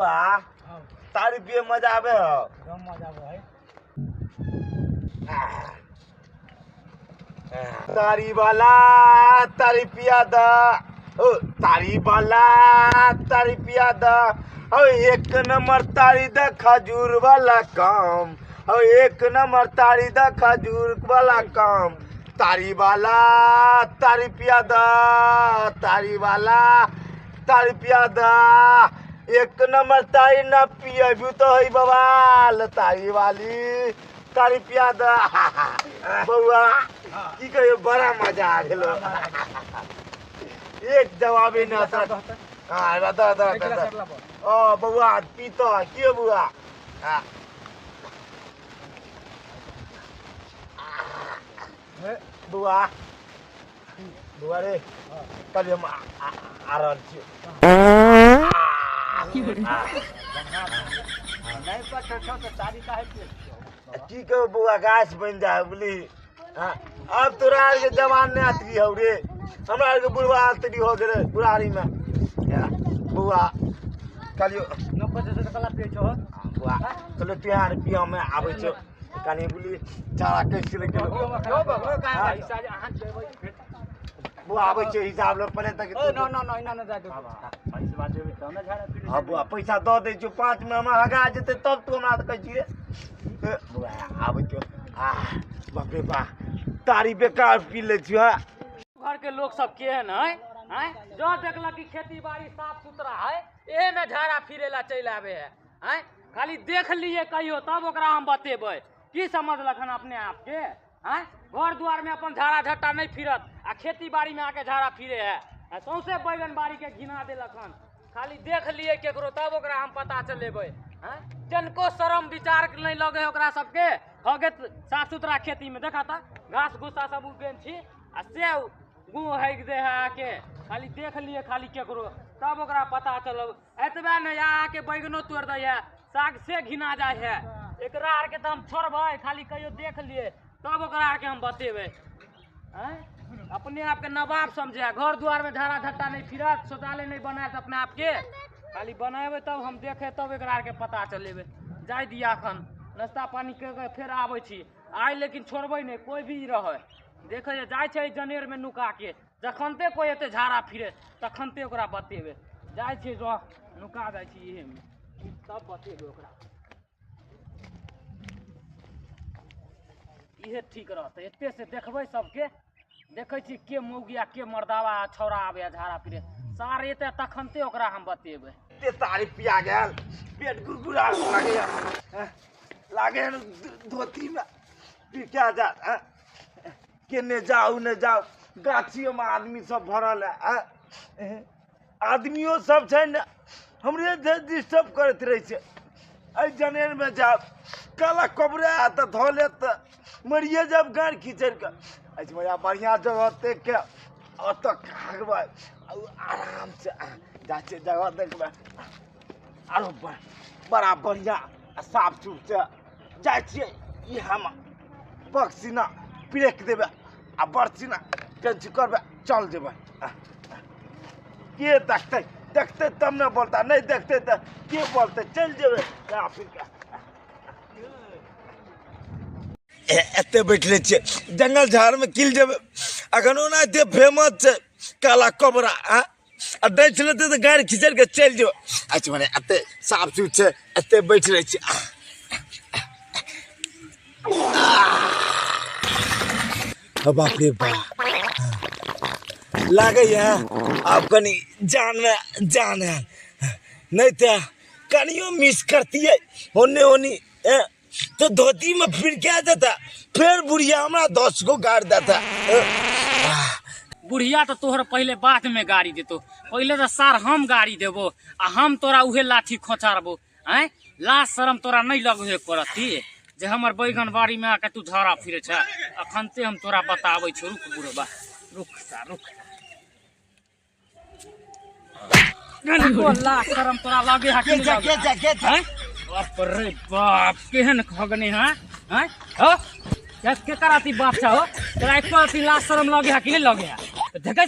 बुआ तारी पिए मजा आवे हो मजा आवे तारी वाला तारी पिया दा ओ तारी वाला तारी पिया दा ओ एक नंबर तारी दा खजूर वाला काम ओ एक नंबर तारी दा खजूर वाला काम तारी वाला तारी पिया दा तारी वाला तारी पिया दा एक नंबर तारी न पिए भी तो है बवाल तारी वाली तारी पिया दा बउआ की कहियो बड़ा मजा आ गेलो एक जवाब ही ना था हां बता ओ बउआ पीतो के बुआ बुआ बुआ रे कल हम आ रहल छी नहीं पर छोटा तो तारी का है की कहो बुआ गाछ बन जाए बोली अब तोरा के जवान ने आती हो रे हमरा के बुढ़वा आती हो गेले बुढ़ारी में बुआ कलियो न पचे से कला पे छो बुआ चलो प्यार पिया में आबै छो कनी बोली चारा कैसे ले गेलो हिसाब हाथ देबै बुआ आबै छो हिसाब ले पने तक न इना न जा दो पैसा बात देबै त न झाड़ा फिर हां बुआ पैसा द दे छो 5 में हमरा हगा जेते तब तू हमरा कहै छी रे बुआ आबै छो बाप रे बा तारी बेकार पी ले छियो घर के लोग सब केहन है जो देखला कि खेती बाड़ी साफ सुथरा है एहे में झाड़ा फिरेला चल आवे है खाली देख लिए कहियो तब ओकरा हम बतेबै की समझलखन अपने आप के घर दुआर में अपन झाड़ा झट्टा नहीं फिरत आ खेती बाड़ी में आके झाड़ा फिरे है सौंसे बैगन बाड़ी के घिना देलखन खाली देख लिए केकरो तब ओकरा हम पता चलेबै जनको शरम विचार नहीं लगे ओकरा सबके हो गे साफ सुथरा खेती में देखा था घास भूसा सब उगेन छी आ से गू हैक दे है आके खाली देख लिए खाली केकरो तब ओकरा पता चलब एतबे नहीं आके बैगनो तोड़ दे है साग से घिना जाए है एकरा आर के तो हम छोड़बै खाली कहियो देख लिए तब ओकरा आर के हम बतेबै अपने आप के नवाब समझे घर द्वार में झाड़ा झट्टा नहीं फिरत शौचालय नहीं बनाए अपने आप के खाली बनाबे तब हम देखे तब एकरा आर के पता चलेबे जाय दिया अखन नाश्ता पानी के फिर आबै छी आइ लेकिन छोड़बै नहीं कोई भी रहे देखे जाय छै जनेर में नुका के जखनते कोई एते झाड़ा फिरे तखनते ओकरा बतेबे जाय छै जो नुका जाय छी इहे में तब बतेबे ओकरा इहे ठीक रहते एते से देखबै सबके देखै छी के मौगिया के मर्दावा छौड़ा आबे झाड़ा फिरे सार एते तखनते ओकरा हम बतेबे ते तारी पिया गेल पेट गुरगुरा लागे धोती में क्या जा केने जाऊ ने जाऊ गाछियों में आदमी सब भरल है आदमियों सब छै ने हमरे डिस्टर्ब करत रहे छै ए जनेर में जाब काला कबरे त धोले त मरिए जब गाड़ खींचर के अच्छा भैया बढ़िया जगह देख के अत खागबै आराम से जाचे जगह देखबै आरो बड़ा बढ़िया साफ सुफ से जाय छियै ई हम बक्सीना ब्रेक देबै आ बरसीना टेंच करबै चल जेबै के देखते देखते तब न बोलता नहीं देखते तो के बोलते चल जेबै फिर एते बैठले छियै जंगल झाड़ में किल जेबै अखन ओना एते फेमस छै काला कबरा आ दै छलै तऽ गाड़ी खिचड़ के चल जेबै अच्छा मने एते साफ सुथ छै एते बैठ रहे छियै बाप रे बाप लागे अब कनी जान में जान है नहीं तो कनियो मिस करती है होने होनी तो धोती में फिर क्या जाता फिर बुढ़िया हमारा 10 को गाड़ देता बुढ़िया तो तोहर पहले बाद में गाड़ी देतो पहले तो सार हम गाड़ी देबो आ हम तोरा उहे लाठी खोचारबो लाज शरम तोरा नहीं लगे करती जे हमर बैगन बाड़ी में आके तू झाड़ा फिरे छ अखनते हम तोरा बताबै छ रुक बुढ़बा रुक लाज शरम तोरा लगे है कि बाप रे बाप केहन खगने हैं हो के कराती बाप छ हो तोरा एको लाज शरम लगे है कि नहीं लगे है देखा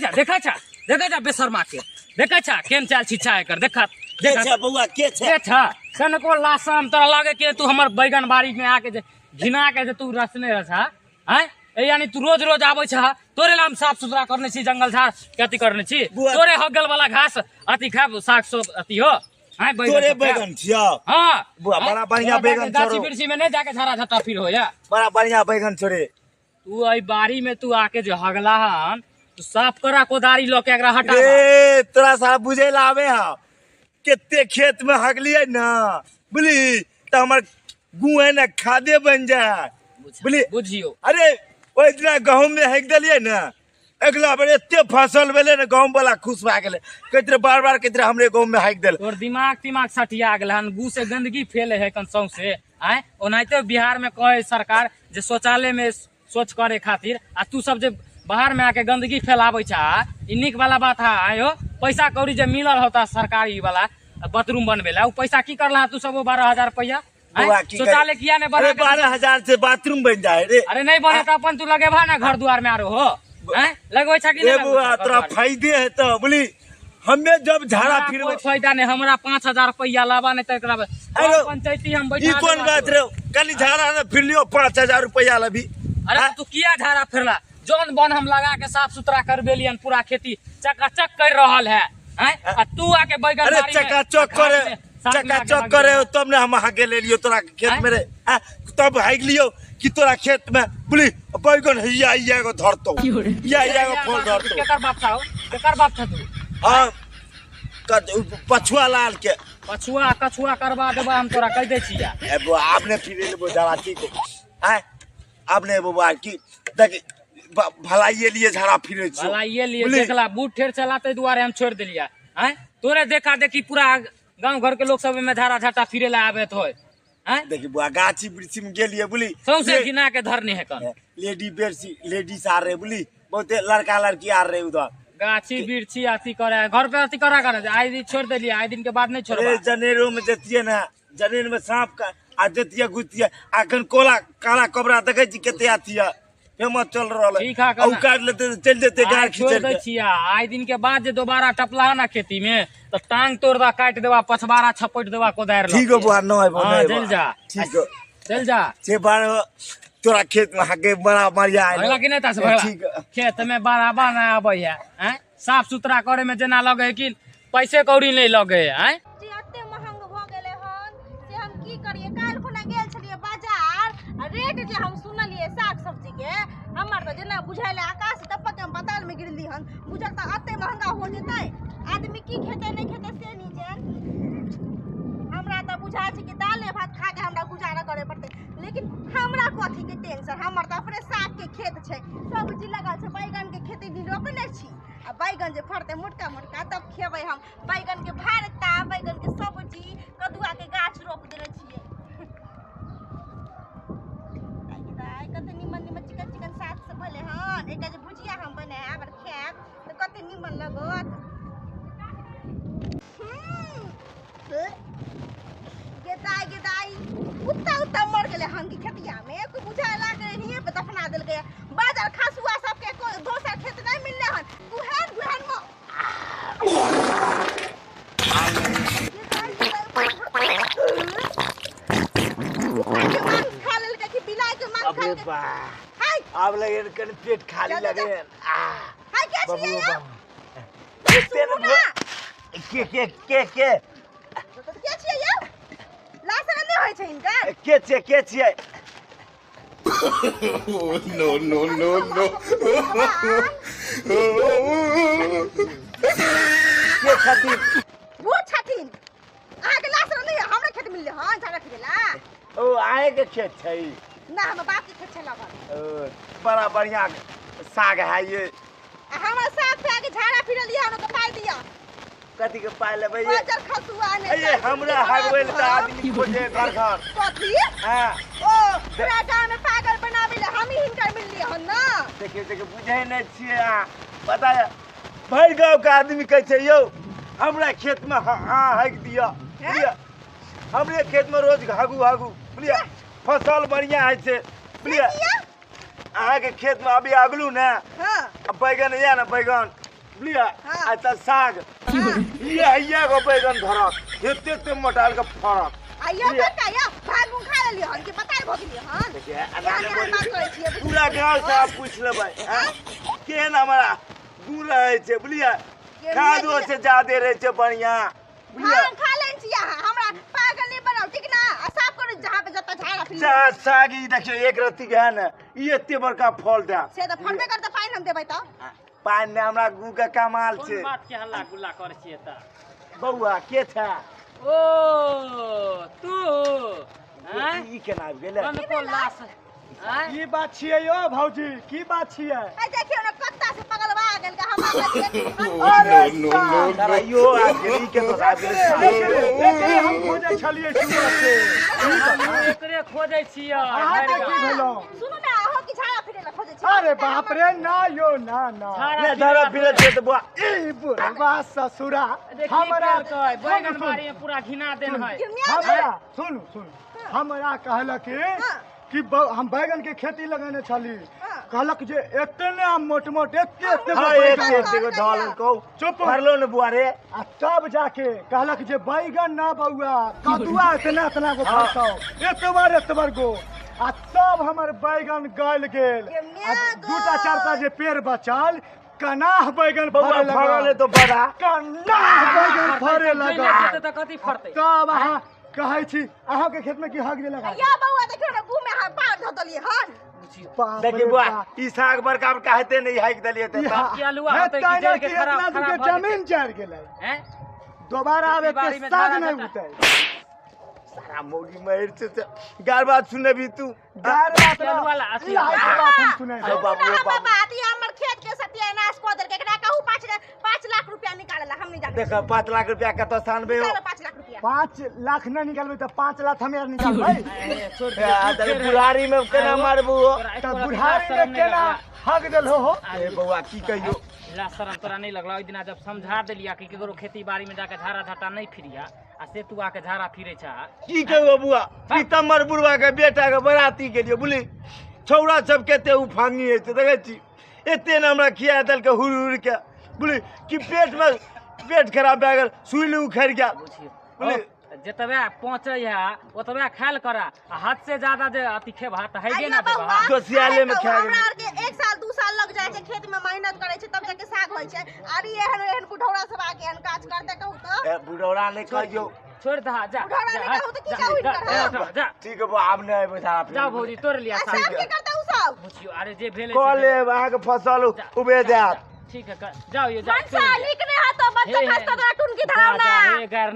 जा बेशर्मा के देखा छा केन चाल छिछा एकर देखा के छे बउआ के छे के छ कनको लाशम तोरा लागे के तू हमर बैगन बाड़ी में आके जे घिना के जे तू रसने रह हैं ए यानी तू रोज रोज आबै छ तोरे नाम साफ सुथरा करने छी जंगल झाड़ कथी करने छी तोरे हगल वाला घास अति खाब साग सब अति हो हैं तोरे बैगन छिया हां बुआ बड़ा बढ़िया बैगन गाछी छोड़ो बिरछी में नहीं जाके झाड़ा झट्टा फिर हो या बड़ा बढ़िया बैगन छोड़े तू आई बाड़ी में तू आके जो हगला हन तू साफ करा कोदारी लो के एकरा हटा ए तोरा सारा बुझे ला आवे हा केते खेत में हगलिए ना बुझली त हमर गुए ना खादे बन जाए बुझली बुझियो अरे ओइ दिना गहूम में हक देलिए ना अगला बेर एते फसल भेले ना गहूम वाला खुश भए गेले कहते बार कहते हमरे गहूम में हक देल तोर दिमाग सटिया गेल हन गु से गंदगी फैले है कंसों से आए ओनाइते बिहार में कहे सरकार जे शौचालय में स्वच्छ करे खातिर आ तू सब जे बाहर में आके गंदगी फैलावे छा इ निक वाला बात है आयो पैसा कौड़ी जे मिलल होता सरकारी वाला बाथरूम बनवेला उ पैसा की करला तू सब 12,000 रुपया शौचालय किया ने बना 12,000 से बाथरूम बन जाए रे अरे नहीं बने तो अपन तू लगेबा ना घर द्वार में आरो हो हैं लगवे छा कि ए बुआ तोरा फायदे है तो बोली हमें जब झाड़ा फिर कोई फायदा नहीं हमरा 5,000 रुपया लावा नहीं तो एकरा पंचायती हम बैठा ई कौन बात रे कनी झाड़ा ना फिर लियो 5,000 रुपया लबी अरे तू किया झाड़ा फिरला जौन बन हम लगा के साफ सुथरा करबेलियन पूरा खेती चकाचक कर रहल है हैं आ तू आके बैगन अरे बाड़ी में चकाचक करे तब ने हम आगे ले लियो तोरा खेत में रे तब हाइक लियो कि तोरा खेत में बोली बैगन हिया को धरतो या को फल धरतो केकर बाप था तू हां पछुआ लाल के कछुआ करवा देबा हम तोरा कह दे छिया ए बो आपने फिर ले झाड़ा ठीक है आपने बुआ की देख भलाइए लिए झाड़ा फिरे छी भलाइए लिए देखला बूट ठेर चलाते दुआरे हम छोड़ देलिया हैं तोरे देखा देखी पूरा गांव घर के लोग सब में झाड़ा झट्टा फिरे ला आवे तो हैं देखी बुआ गाछी वृक्षी में गेलिए बुली सौसे गिना के धरने है कन लेडीज आ रहे बुली बहुते लड़का लड़की आ रहे उधर गाछी बिरछी आती करे घर पे आती करा करे आज दिन छोड़ देलिए आज दिन के बाद नहीं छोड़बा जनेरो में जतिए ना जनेर में सांप का आ जतिए गुतिए आखन कोला काला कबरा देखे छी केते आतिया फेमस चल रहल ठीक है औ काट लेते चल देते गाड़ छोड़ खींच दे छिया आज दिन के बाद जे दोबारा टपला ना खेती में तो टांग तोड़ दा काट देबा पछबारा छपट देबा कोदार ठीक है बुआ न है हां चल जा ठीक है चल जा से बार तोरा खेत में हाके बड़ा मरिया है भगला कि नहीं तास भगला खेत में बड़ा बना आबै है हैं साफ सुथरा करे में जना लगे है कि पैसे कौड़ी नहीं लगे है हैं जी अत्ते महंग भ गेले हन से हम की करिए काल खुना गेल छलिए बाजार आ रेट जे हम सुनलिए साग सब्जी के हमर त जेना बुझाइले आकाश टपक के पाताल में गिरली हन बुझक त अत्ते महंगा हो जेतै आदमी की खेते नहीं खेते से नहीं जान हमरा त बुझाय छै कि दाले भात खा के हमरा गुजारा करे पड़ते लेकिन हमरा कथी के टेंशन हमर त अपने साग के खेत छै सब्जी लगा छै बैगन के खेती दिन रोपने छी आ बैगन जे फड़ते मोटका मोटका तब खेबै हम बैगन के भरता बैगन के सब्जी कदुआ के गाछ रोप देने छियै आई कते निमन निमन चिकन चिकन साग से भले हन एकटा जे भुजिया हम बनाएब और खाएब त कते निमन लगत गेदाई उत्ता मर गेले हन की खेतिया में कोई बुझाए लागे नहीं दफना देल गया बाजार खसुआ सबके दोसर खेत नहीं मिलले हन गुहन खा लेल के बिलाई के मांस खा के हाय अब लगे कन पेट खाली लगे हाय के बाबू छियै के के छियै यौ लासन नहीं होय छै इनका के छियै no. के छथिन वो छथिन अहाँ के लासन नहीं हमरा खेत मिलले हन झाड़ा फिरेला ओ आए के खेत छै ना हम बाप के खेत छै लगन बड़ा बढ़िया साग है ये हमरा साग पे आके झाड़ा फिरलिए हम तो पाई दिया कथी के पाय लेबै ये बाजार खसुआ ने ये हमरा हगवेल त आदमी खोजे घर कथी हां ओ पूरा गांव में पागल बनावे ले हम ही हिनकर मिललिए हन ना देखिए बुझे नहीं छिए पता है भर गांव के आदमी कहै छै यौ हमरा खेत में हां हग दिया बुझलिए हमरे खेत में रोज हागू बुझलिए फसल बढ़िया है छै बुझलिए अहाँ के खेत में अभी अगलू ना हां बैगन या ना बैगन बुझलियै हाँ। आ त साग ये गो बैगन धरत हेते मोटाल के फरत आइयो का या भाग मुंह खा लेलियो हन के बताइ भ गेलियो हन यहाँ बात करै छियै पूरा गाँव से आप पूछ लेबै केहन हमारा गुण रहे छै बुझलियै खादो से ज्यादा रहे छै बढ़िया बुझलियै हाँ खा लेन छी यहाँ हमरा पागल नहीं बनाओ ठीक ना आ साफ करू जहाँ पे जता झाड़ा फिर साग ई देखियो एक रत्ती के है न ई एते बड़का फल दे से तो फलबे करते पाइन हम देबै त पानि ने हमरा गु के कमाल छै कोन बात के हल्ला गुल्ला करै छियै त बौआ के था ओ तू हैं ई केना आबि गेलै कौन को लाश हैं की बात छियै यो भौजी की बात छियै ए देखियो न कत्ता से पगलवा गेल के हमरा सारा यो आबि गेल ई के तो आबि एकरे हम खोजै छलियै सुबह से एकरे खोजै छियै अहाँ के की भेलो सुनु ना अहो की झाड़ा फिरे ला खोजै छी अरे बाप रे ना यो ना ने धरा फिरे छै त बुआ ई बुढ़वा ससुरा हमरा हमरा बैगन बाड़ी में पूरा घिना देन है हमरा सुन हमरा कहलक कि हम बैगन के खेती लगाने छली कहलक जे एते ने मोट मोट एते एते हां एते को ढाल को चुप भरलो न बुआ रे आ तब जाके कहलक जे बैगन ना बउआ कदुआ इतना इतना को फरतौ एते बार गो आ तब हमर बैगन गल गेल आ दूटा चारटा जे पेड़ बचल कनाह बैगन बौआ फरले तो बड़ा कनाह बैगन फरे लगा त कथि फरतै तब अहाँ कहै छी अहाँ के खेत में की हक दे लगा या बउआ देखियो न गु में हाथ पार ध दलिए हन देखि बुआ ई साग बड़का बड़का हेते नहीं हाइक देलिए त की आलूआ होतै कि जड़ के खराब जमीन चढ़ गेलै हैं दोबारा आवे बाड़ी के में साग झाड़ा नहीं जाता। उठै सारा मौगी मर छै गार बात सुनबी तू गार बात चलू वाला असली इलाही के बात हम सुनै अरे बाबू रे बाबू बाबा दी हमर खेत के सत्यानाश क देल के एकरा कहू 5 लाख रुपया निकालेला हम नहीं जाने देख 5 लाख रुपया कत सानबे हो 5 लाख रुपया 5 लाख नहीं निकालबै त 5 लाख हमे आर निकालबै छोड़ अरे बुढ़ारी में केना मारबू हो त बुढ़ारी में केना हक देल हो अरे बौआ की कहियो ला शरम तोरा नहीं लगला ओइ दिना जब समझा देलिया कि केकरो खेती बाड़ी में जाके झाड़ा झाटा नहीं फिरिया आ से तू आके झाड़ा फिरे छा की कहियो बुआ पीतम्बर बुढ़वा के बेटा के बराती गेलियो बुझली छौड़ा सब केते उफांगी है देखे छी एते न हमरा खिया दल के हुर हुर के बुझली कि पेट खराब भए गेल सुई उखड़ गया बुझली जतबे पहुंचे है ओतबे खायल करा आ हद से ज्यादा जे अति खेबा त है जे आइया ना बउआ देबा जो सियाले में खा हमरा आर के 1 साल 2 साल लग जाय छै खेत में मेहनत करे छै तब जाके साग होय छै आरी एहन बुढ़ौरा सब आके एहन काज करते कहू त बुढ़ौरा ने कहियो छोड़ दहा जा बुढ़ौरा नहीं कहू त की कहू इनकर जा ठीक है बुआ अब नहीं बैठा जा भौजी तोड़ लिया आ साग के करता उ सब बुझियो अरे जे भेले कॉले अहाँ के फसल उबे जात ठीक है जाओ ये जा मनसा लिख ने हा तो बच्चा खस्ता तोरा टुनकी धरावना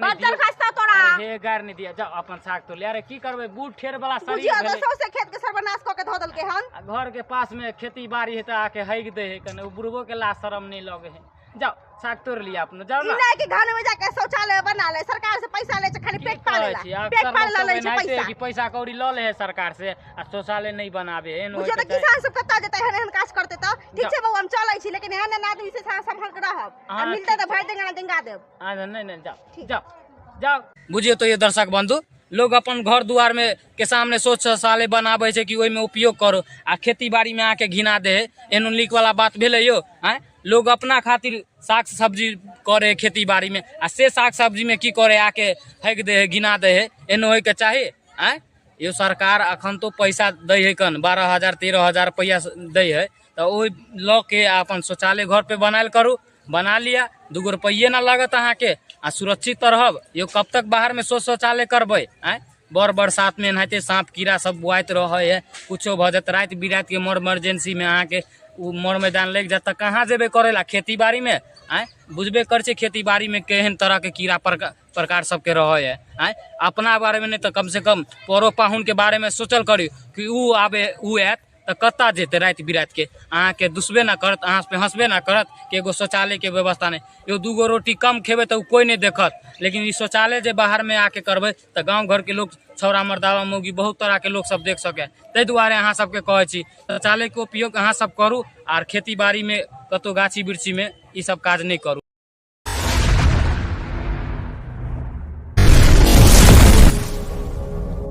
बच्चा खस्ता तोरा हे गार नहीं दिया जाओ अपन साग तो ले अरे की करबे बूढ़ ठेर वाला शरीर बुझियो भेले तो सबसे खेत के सर्वनाश क के ध दल के हन आ घर के पास में खेती बाड़ी है त आके हैग दे है कने बुढ़बो के ला शरम नहीं लगे है जाओ साग तोड़ लिया अपने जाओ ना इने के घर में जाके शौचालय बना ले सरकार से पैसा ले छै खाली पेट पालेला पेट पालेला ले छै पैसा कि पैसा कौड़ी ल ले है सरकार से आ शौचालय नहीं बनावे है मुझे तो किसान सब कत्ता जेतै हन काज करते त ठीक छै बउआ हम चलै छी लेकिन एहन आदमी से संभल के रहब आ मिलते त भर देंगे ना देंगा देब नहीं जाओ जाओ जाओ बुझियो तो ये दर्शक बंधु लोग अपन घर दुआर में के सामने सोच शौचालय बनाबे छै कि ओहि में उपयोग करो आ खेती बाड़ी में आके घिना दे है एहन लीक वाला बात भेले यो आय लोग अपना खातिर साग सब्जी करे खेती बाड़ी में आ से साग सब्जी में की करे आके फेंक दे है घिना दे है एहन होय के चाही आय यो सरकार अखन तो पैसा दे है कन 12,000 13,000 रुपया दे है तो ओहि ल के अपन शौचालय घर पे बनायल करू बना लिया 2 रुपये ना लागत अहाँ के आ सुरक्षित रहब यो कब तक बाहर में शौचालय करबे आय बड़ बरसात में एनाहिते सांप कीड़ा सब बुआइत रहे है कुछो भ जात रात बिरात के मोर इमरजेंसी में अहाँ के मोर मैदान लग जाता कहाँ जेबे करेला खेती बाड़ी में आय बुझबे कर छे खेती बाड़ी में केहन तरह के कीड़ा प्रकार सबके रहे है आय अपना बारे में नहीं तो कम से कम परो पाहुन के बारे में सोचल करी कि ऊ आबे ऊ आयत तो कत्ता जेते रात बिरात के अहाँ के दुसबे ना करत अहाँ पे हंसबे ना करत कि एगो शौचालय के व्यवस्था नहीं यो 2 रोटी कम खेबे तो कोई नहीं देखत लेकिन ई शौचालय जे बाहर में आके करबे तो गाँव घर के लोग छौड़ा मर्दावा मौगी बहुत तरह के लोग सब देख सके ताहि दुआरे अहाँ सबके कहै छी शौचालय के उपयोग अहाँ सब करू आर खेती बाड़ी में कतौ गाछी वृक्षी में ई सब काज नहीं करू।